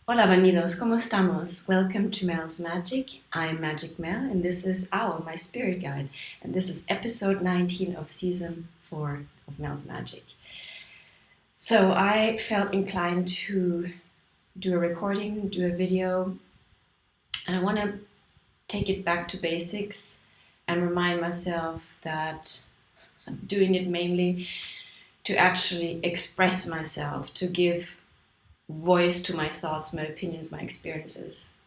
Hola Bandidos, ¿cómo estamos? Welcome to Mel's Magic. I'm Magic Mel and this is Owl, my spirit guide. And this is episode 19 of season 4 of Mel's Magic. So I felt inclined to do a recording, do a video, and I want to take it back to basics and remind myself that I'm doing it mainly to actually express myself, to give voice to my thoughts, my opinions, my experiences.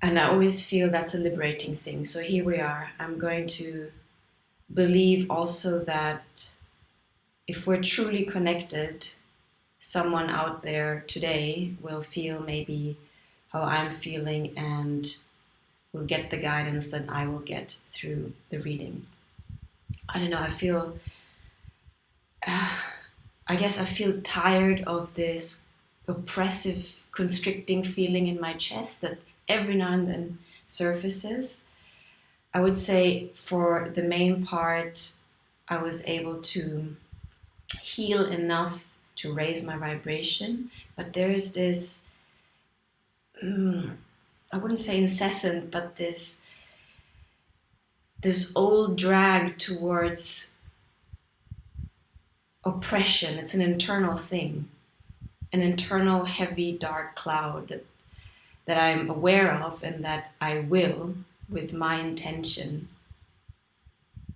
And I always feel that's a liberating thing. So here we are. I'm going to believe also that if we're truly connected, someone out there today will feel maybe how I'm feeling and will get the guidance that I will get through the reading. I don't know, I guess I feel tired of this oppressive, constricting feeling in my chest that every now and then surfaces. I would say for the main part, I was able to heal enough to raise my vibration, but there is this, I wouldn't say incessant, but this old drag towards oppression. It's an internal thing, an internal heavy dark cloud that I'm aware of and that I will, with my intention,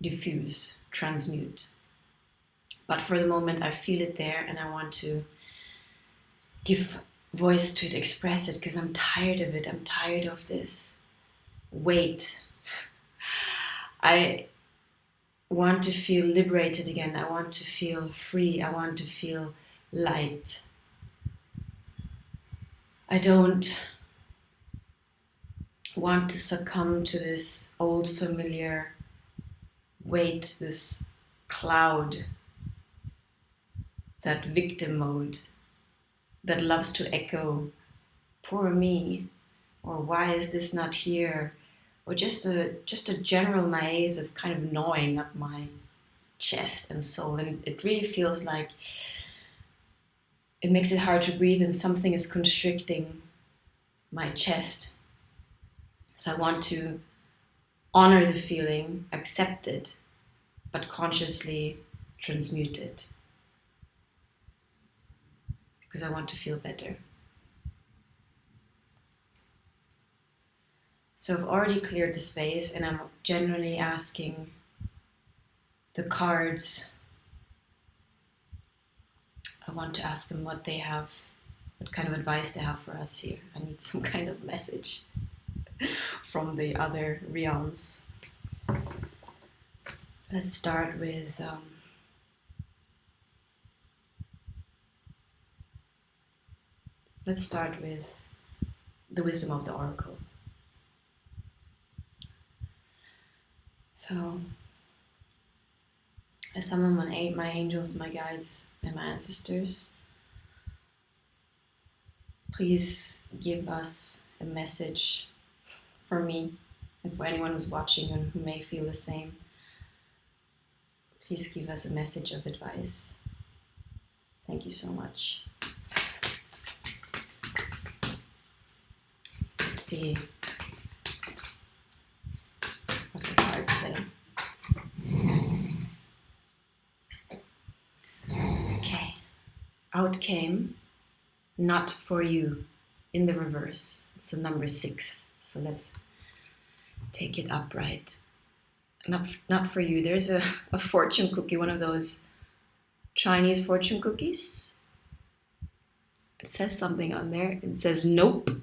diffuse, transmute. But for the moment I feel it there and I want to give voice to it, express it, because I'm tired of it. I'm tired of this weight. I want to feel liberated again. I want to feel free. I want to feel light. I don't want to succumb to this old familiar weight, this cloud, that victim mode that loves to echo, poor me, or why is this not here, or just a general malaise that's kind of gnawing up my chest and soul. And it really feels like it makes it hard to breathe and something is constricting my chest. So I want to honor the feeling, accept it, but consciously transmute it. Because I want to feel better. So I've already cleared the space and I'm generally asking the cards, I want to ask them what they have, what kind of advice they have for us here. I need some kind of message from the other realms. Let's start with the wisdom of the oracle. So I summon my angels, my guides, and my ancestors. Please give us a message for me and for anyone who's watching and who may feel the same. Please give us a message of advice. Thank you so much. Let's see what the cards say. Okay. Out came not for you in the reverse. It's the number 6. So let's take it upright. Not for you. There's a fortune cookie, one of those Chinese fortune cookies. It says something on there. It says nope.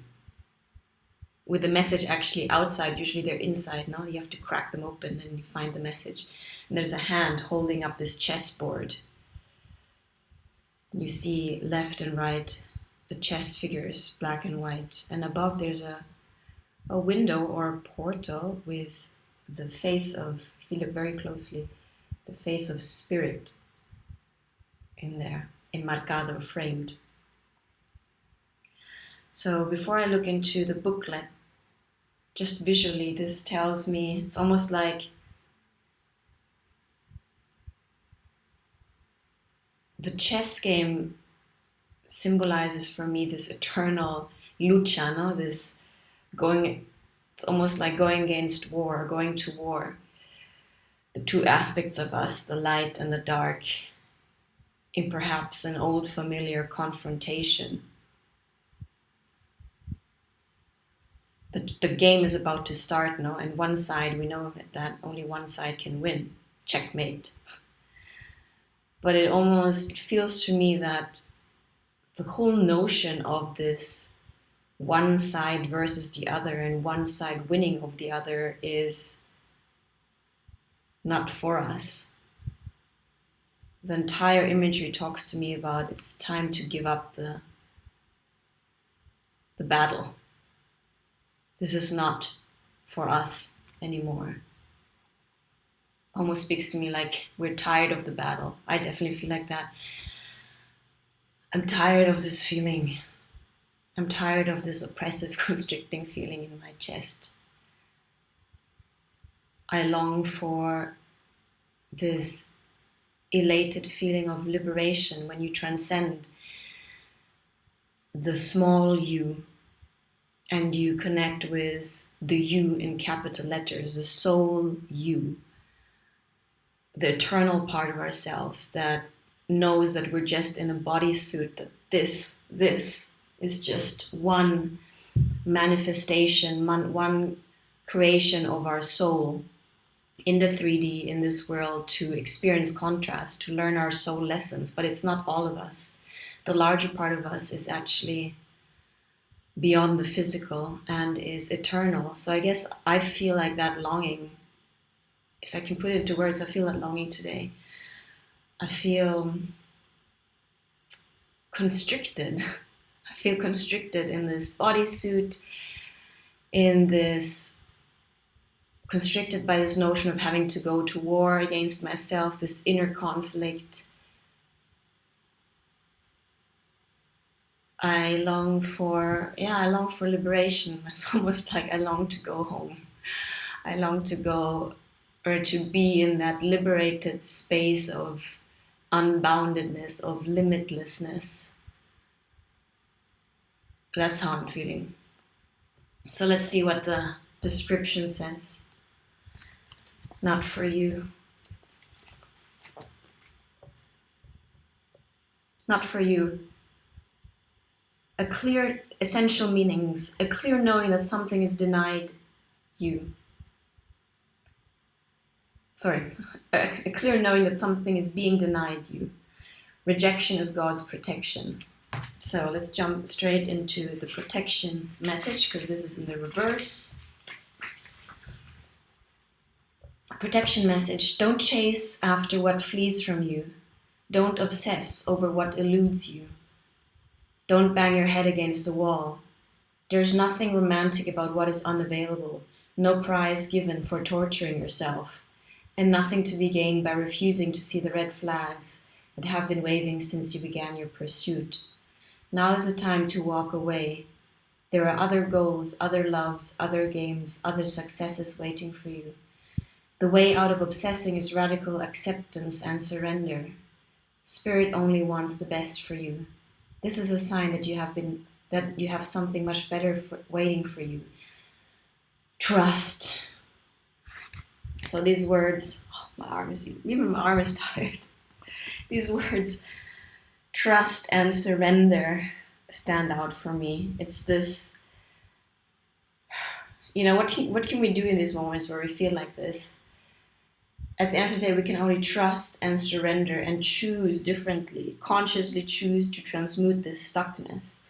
With the message actually outside. Usually they're inside. No, you have to crack them open and you find the message. And there's a hand holding up this chessboard. You see left and right the chess figures, black and white. And above there's a window or a portal with the face of, if you look very closely, the face of spirit in there, enmarcado, framed. So before I look into the booklet, just visually, this tells me, it's almost like the chess game symbolizes for me this eternal lucha, no? This going, it's almost like going against war, going to war. The two aspects of us, the light and the dark, in perhaps an old familiar confrontation. The game is about to start, no? And one side, we know that only one side can win. Checkmate. But it almost feels to me that the whole notion of this one side versus the other and one side winning over the other is not for us. The entire imagery talks to me about it's time to give up the battle. This is not for us anymore. Almost speaks to me like we're tired of the battle. I definitely feel like that. I'm tired of this feeling. I'm tired of this oppressive, constricting feeling in my chest. I long for this elated feeling of liberation when you transcend the small you and you connect with the you in capital letters, the soul you, the eternal part of ourselves that knows that we're just in a bodysuit, that this is just one manifestation, one creation of our soul in the 3D, in this world, to experience contrast, to learn our soul lessons, but it's not all of us. The larger part of us is actually beyond the physical and is eternal. So I guess I feel like that longing, if I can put it into words, I feel that longing today. I feel constricted. I feel constricted in this bodysuit, in this, constricted by this notion of having to go to war against myself, this inner conflict. I long for liberation. It's almost like I long to go home. I long to go, or to be in that liberated space of unboundedness, of limitlessness. That's how I'm feeling. So let's see what the description says. Not for you. Not for you. A clear essential meanings, a clear knowing that something is denied you. A clear knowing that something is being denied you. Rejection is God's protection. So let's jump straight into the protection message, because this is in the reverse. Protection message. Don't chase after what flees from you. Don't obsess over what eludes you. Don't bang your head against the wall. There's nothing romantic about what is unavailable, no prize given for torturing yourself, and nothing to be gained by refusing to see the red flags that have been waving since you began your pursuit. Now is the time to walk away. There are other goals, other loves, other games, other successes waiting for you. The way out of obsessing is radical acceptance and surrender. Spirit only wants the best for you. This is a sign that you have something much better waiting for you. Trust. So these words, my arm is tired. These words, trust and surrender, stand out for me. It's this, what can we do in these moments where we feel like this? At the end of the day, we can only trust and surrender and choose differently, consciously choose to transmute this stuckness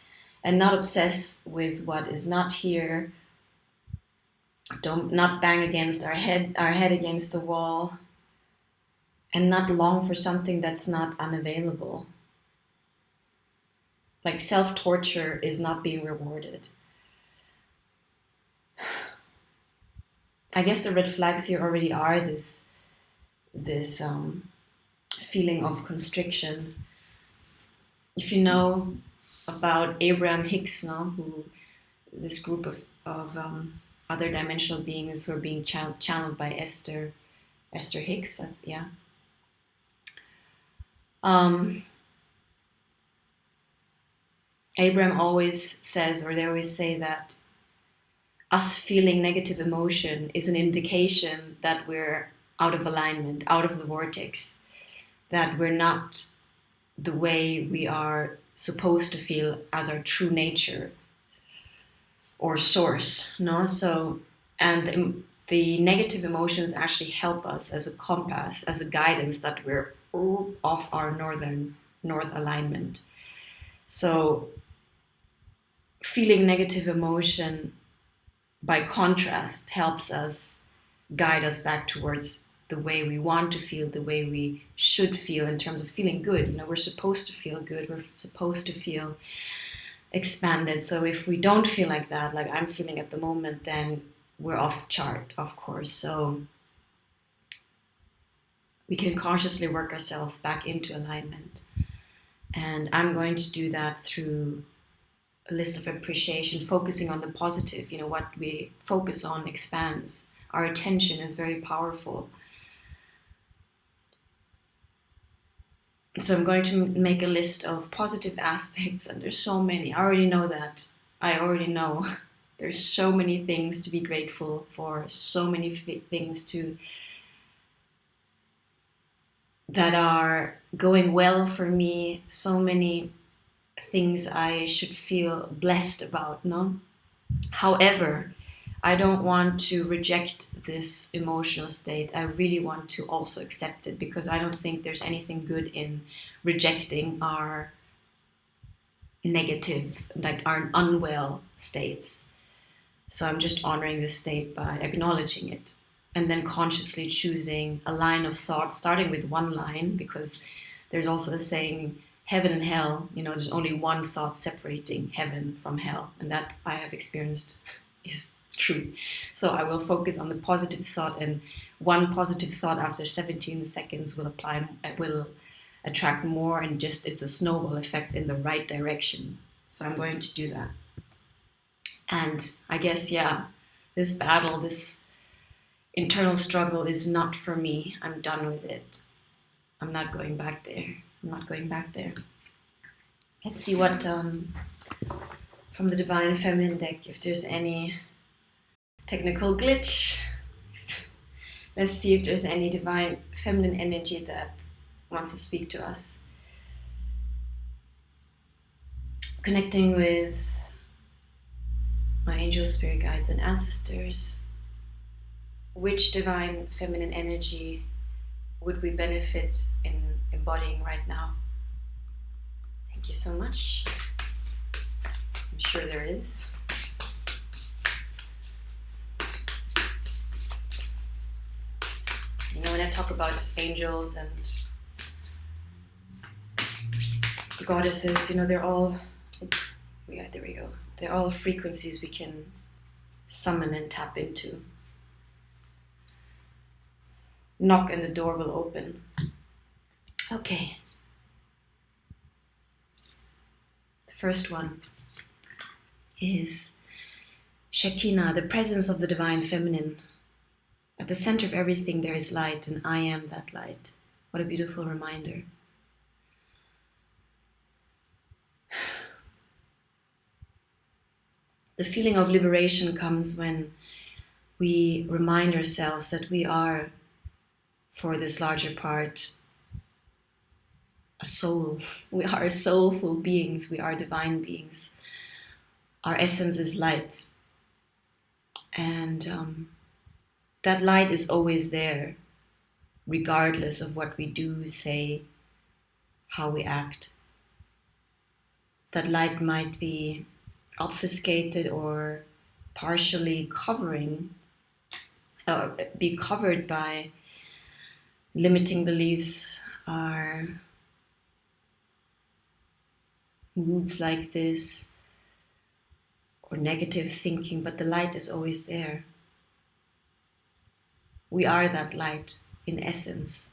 and not obsess with what is not here. Not bang against our head against the wall, and not long for something that's not unavailable. Like self-torture is not being rewarded. I guess the red flags here already are this feeling of constriction. If you know about Abraham Hicks, who this group of other dimensional beings who are being channeled by Esther Hicks, yeah. Abraham always says, or they always say, that us feeling negative emotion is an indication that we're out of alignment, out of the vortex, that we're not the way we are supposed to feel as our true nature or source, no? So, and the negative emotions actually help us as a compass, as a guidance that we're off our north alignment. So, feeling negative emotion, by contrast, helps us guide us back towards the way we want to feel, the way we should feel in terms of feeling good. You know, we're supposed to feel good. We're supposed to feel expanded. So if we don't feel like that, like I'm feeling at the moment, then we're off chart, of course. So we can consciously work ourselves back into alignment. And I'm going to do that through a list of appreciation, focusing on the positive. You know, what we focus on expands. Our attention is very powerful. So I'm going to make a list of positive aspects, and there's so many. I already know that. I already know there's so many things to be grateful for, so many things that are going well for me, so many things I should feel blessed about, no? However, I don't want to reject this emotional state. I really want to also accept it, because I don't think there's anything good in rejecting our negative, like our unwell states. So I'm just honoring this state by acknowledging it, and then consciously choosing a line of thought, starting with one line, because there's also a saying, heaven and hell, you know, there's only one thought separating heaven from hell, and that I have experienced is true. So I will focus on the positive thought, and one positive thought after 17 seconds will attract more, and just it's a snowball effect in the right direction. So I'm going to do that. And I guess, yeah, this battle, this internal struggle is not for me. I'm done with it. I'm not going back there. I'm not going back there. Let's see what, from the Divine Feminine deck, if there's any technical glitch. Let's see if there's any Divine Feminine energy that wants to speak to us. Connecting with my angels, spirit guides, and ancestors. Which Divine Feminine energy would we benefit in embodying right now? Thank you so much. I'm sure there is. You know, when I talk about angels and goddesses, you know, they're all, yeah, there we go. They're all frequencies we can summon and tap into. Knock and the door will open. Okay. The first one is Shakina, the presence of the Divine Feminine. At the center of everything there is light, and I am that light. What a beautiful reminder. The feeling of liberation comes when we remind ourselves that we are, for this larger part, a soul. We are soulful beings. We are divine beings. Our essence is light. And that light is always there, regardless of what we do, say, how we act. That light might be obfuscated or partially be covered by limiting beliefs, our moods like this, or negative thinking, but the light is always there. We are that light in essence.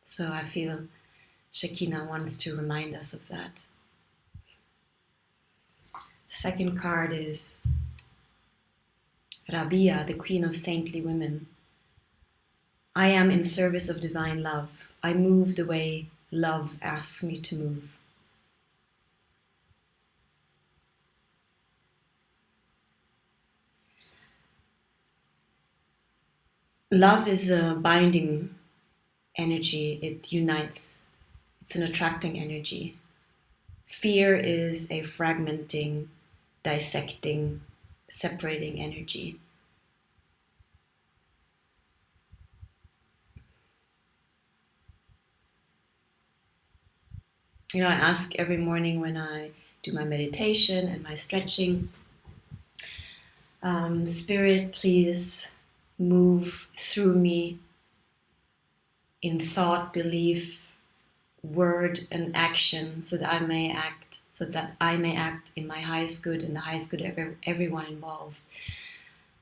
So I feel Shakina wants to remind us of that. The second card is Rabia, the Queen of Saintly Women. I am in service of divine love. I move the way love asks me to move. Love is a binding energy. It unites. It's an attracting energy. Fear is a fragmenting, dissecting, separating energy. I ask every morning when I do my meditation and my stretching, Spirit, please move through me in thought, belief, word, and action, so that I may act in my highest good and the highest good of everyone involved.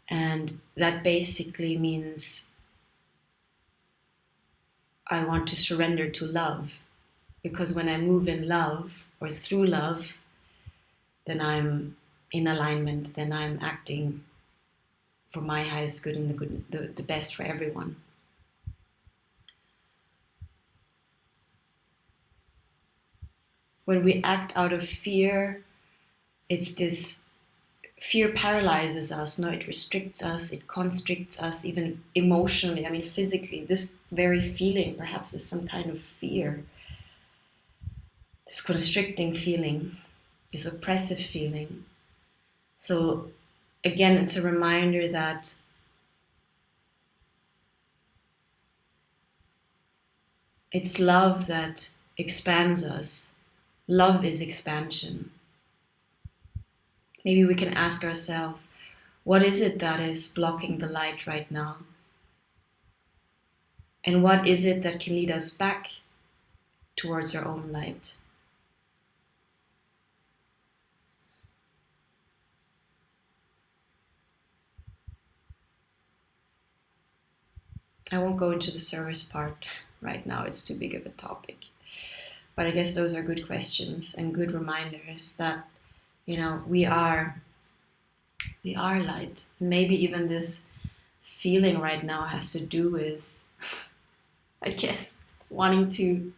And that basically means I want to surrender to love, because when I move in love or through love, then I'm in alignment, then I'm acting for my highest good and the best for everyone. When we act out of fear, it's this fear paralyzes us, no, it restricts us, it constricts us, even emotionally, physically. This very feeling perhaps is some kind of fear, this constricting feeling, this oppressive feeling. So again, it's a reminder that it's love that expands us. Love is expansion. Maybe we can ask ourselves, what is it that is blocking the light right now? And what is it that can lead us back towards our own light? I won't go into the service part right now, it's too big of a topic. But I guess those are good questions and good reminders that, we are light. Maybe even this feeling right now has to do with, I guess, wanting to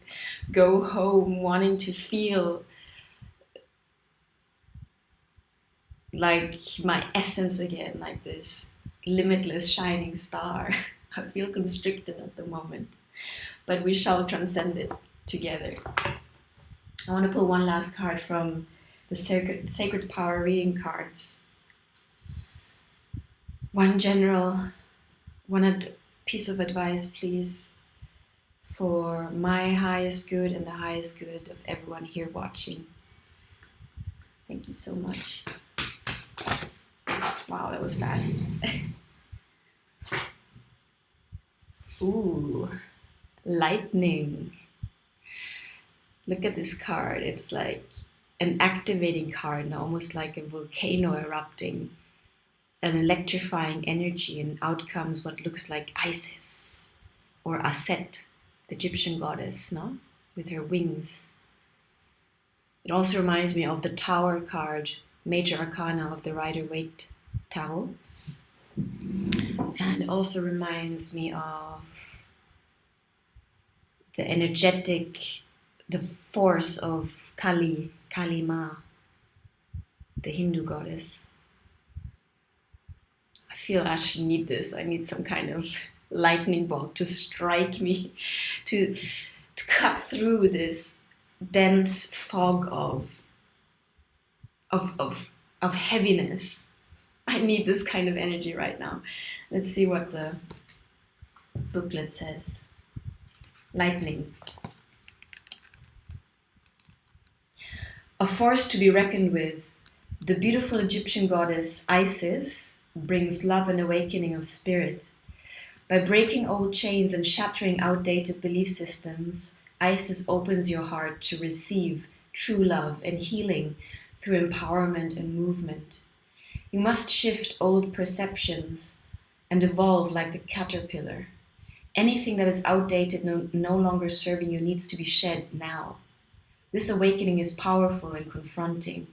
go home, wanting to feel like my essence again, like this limitless shining star. I feel constricted at the moment, but we shall transcend it together. I want to pull one last card from the Sacred Power reading cards. One piece of advice, please, for my highest good and the highest good of everyone here watching. Thank you so much. Wow, that was fast. Ooh, lightning. Look at this card. It's like an activating card, almost like a volcano erupting, an electrifying energy, and out comes what looks like Isis or Aset, the Egyptian goddess, no? With her wings. It also reminds me of the Tower card, Major Arcana of the Rider Waite Tarot. And it also reminds me of the energetic, the force of Kali Ma, the Hindu goddess. I feel I actually need this. I need some kind of lightning bolt to strike me, to cut through this dense fog of heaviness. I need this kind of energy right now. Let's see what the booklet says. Lightning. A force to be reckoned with, the beautiful Egyptian goddess Isis brings love and awakening of spirit. By breaking old chains and shattering outdated belief systems, Isis opens your heart to receive true love and healing through empowerment and movement. You must shift old perceptions and evolve like the caterpillar. Anything that is outdated, no longer serving you, needs to be shed now. This awakening is powerful and confronting.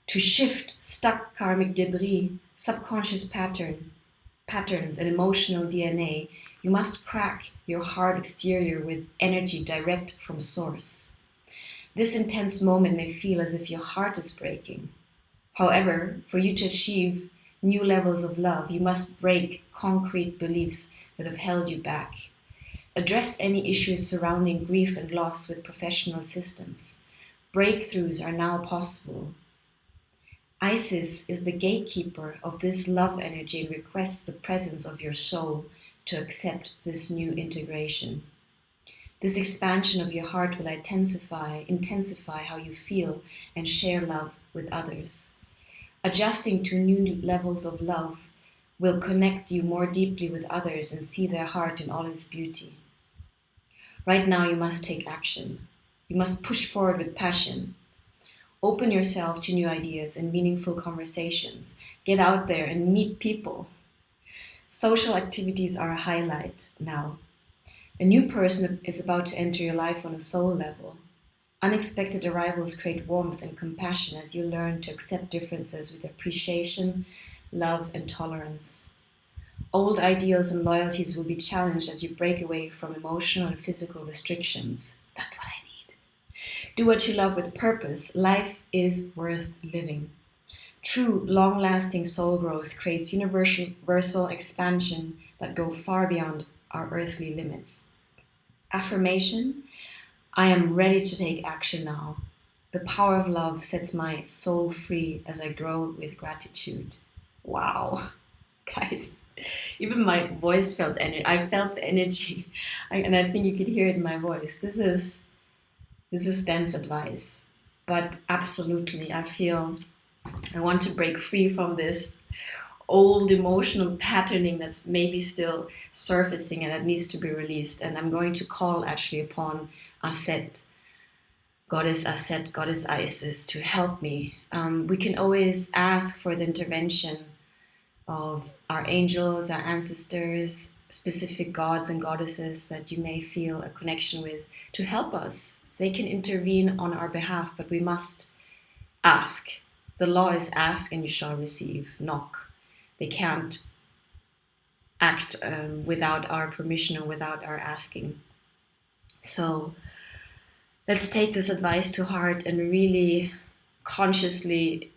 To shift stuck karmic debris, subconscious patterns, and emotional DNA, you must crack your hard exterior with energy direct from source. This intense moment may feel as if your heart is breaking. However, for you to achieve new levels of love. You must break concrete beliefs that have held you back. Address any issues surrounding grief and loss with professional assistance. Breakthroughs are now possible. Isis is the gatekeeper of this love energy and requests the presence of your soul to accept this new integration. This expansion of your heart will intensify how you feel and share love with others. Adjusting to new levels of love will connect you more deeply with others and see their heart in all its beauty. Right now, you must take action. You must push forward with passion. Open yourself to new ideas and meaningful conversations. Get out there and meet people. Social activities are a highlight now. A new person is about to enter your life on a soul level. Unexpected arrivals create warmth and compassion as you learn to accept differences with appreciation, love, and tolerance. Old ideals and loyalties will be challenged as you break away from emotional and physical restrictions. That's what I need. Do what you love with purpose. Life is worth living. True, long-lasting soul growth creates universal expansion that go far beyond our earthly limits. Affirmation: I am ready to take action now. The power of love sets my soul free as I grow with gratitude. Wow, guys. Even my voice felt energy. I felt the energy, and I think you could hear it in my voice. This is dense advice, but absolutely, I feel I want to break free from this old emotional patterning that's maybe still surfacing and that needs to be released. And I'm going to call actually upon Aset, Goddess Aset, Goddess Isis, to help me. We can always ask for the intervention of our angels, our ancestors, specific gods and goddesses that you may feel a connection with to help us. They can intervene on our behalf, but we must ask. The law is ask and you shall receive, knock. They can't act without our permission or without our asking. So let's take this advice to heart and really consciously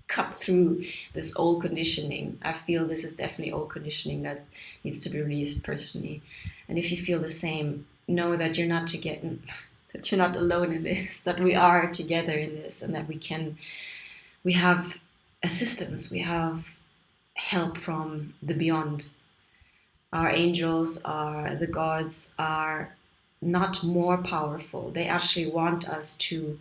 cut through this old conditioning. I feel this is definitely old conditioning that needs to be released personally. And if you feel the same, know that you're not that you're not alone in this, that we are together in this, and that we have assistance, we have help from the beyond. Our angels, the gods are not more powerful. They actually want us to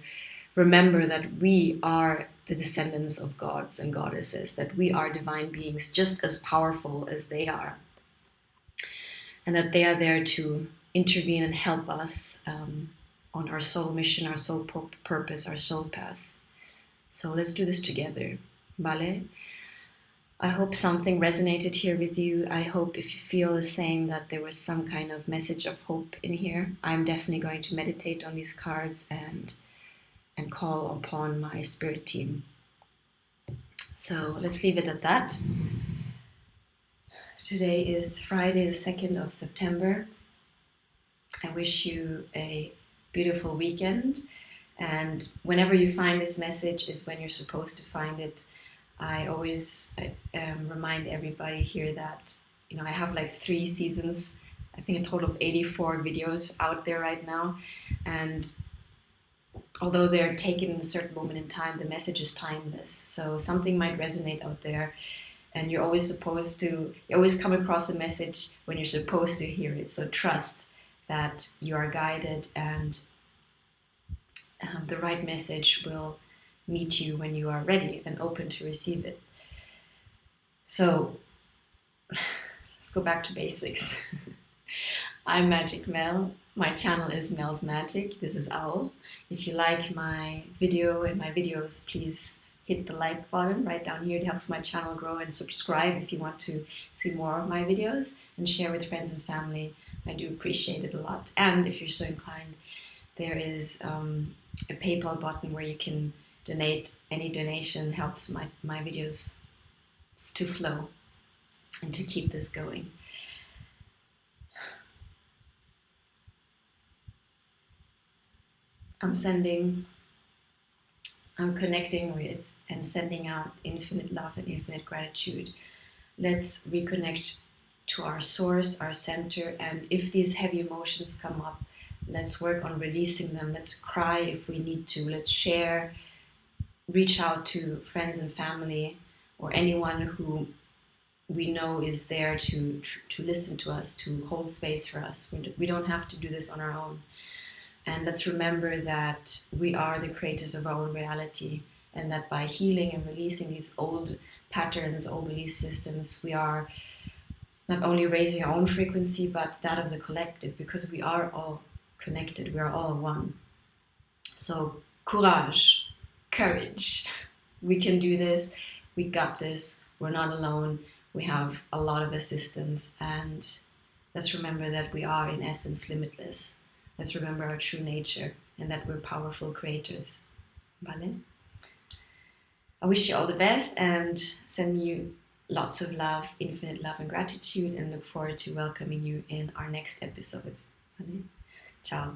remember that we are the descendants of gods and goddesses, that we are divine beings just as powerful as they are, and that they are there to intervene and help us on our soul mission, our soul purpose, our soul path. So let's do this together, vale? I hope something resonated here with you. I hope if you feel the same that there was some kind of message of hope in here. I'm definitely going to meditate on these cards and call upon my spirit team. So let's leave it at that. Today is Friday, the 2nd of September. I wish you a beautiful weekend. And whenever you find this message is when you're supposed to find it. I always remind everybody here that, I have like 3 seasons, I think a total of 84 videos out there right now. And although they're taken in a certain moment in time, the message is timeless. So something might resonate out there, and you always come across a message when you're supposed to hear it. So trust that you are guided, and the right message will meet you when you are ready and open to receive it. So let's go back to basics. I'm Magic Mel. My channel is Mel's Magic. This is Owl. If you like my video and my videos, please hit the like button right down here. It helps my channel grow, and subscribe if you want to see more of my videos, and share with friends and family. I do appreciate it a lot. And if you're so inclined, there is a PayPal button where you can donate. Any donation helps my videos to flow and to keep this going. I'm connecting with and sending out infinite love and infinite gratitude. Let's reconnect to our source, our center, and if these heavy emotions come up, let's work on releasing them. Let's cry if we need to. Let's share, reach out to friends and family or anyone who we know is there to listen to us, to hold space for us. We don't have to do this on our own. And let's remember that we are the creators of our own reality, and that by healing and releasing these old patterns, old belief systems, we are not only raising our own frequency, but that of the collective, because we are all connected, we are all one. So courage, courage. We can do this, we got this, we're not alone, we have a lot of assistance, and let's remember that we are in essence limitless. Let's remember our true nature and that we're powerful creators. Vale? I wish you all the best and send you lots of love, infinite love and gratitude, and look forward to welcoming you in our next episode. Vale? Ciao.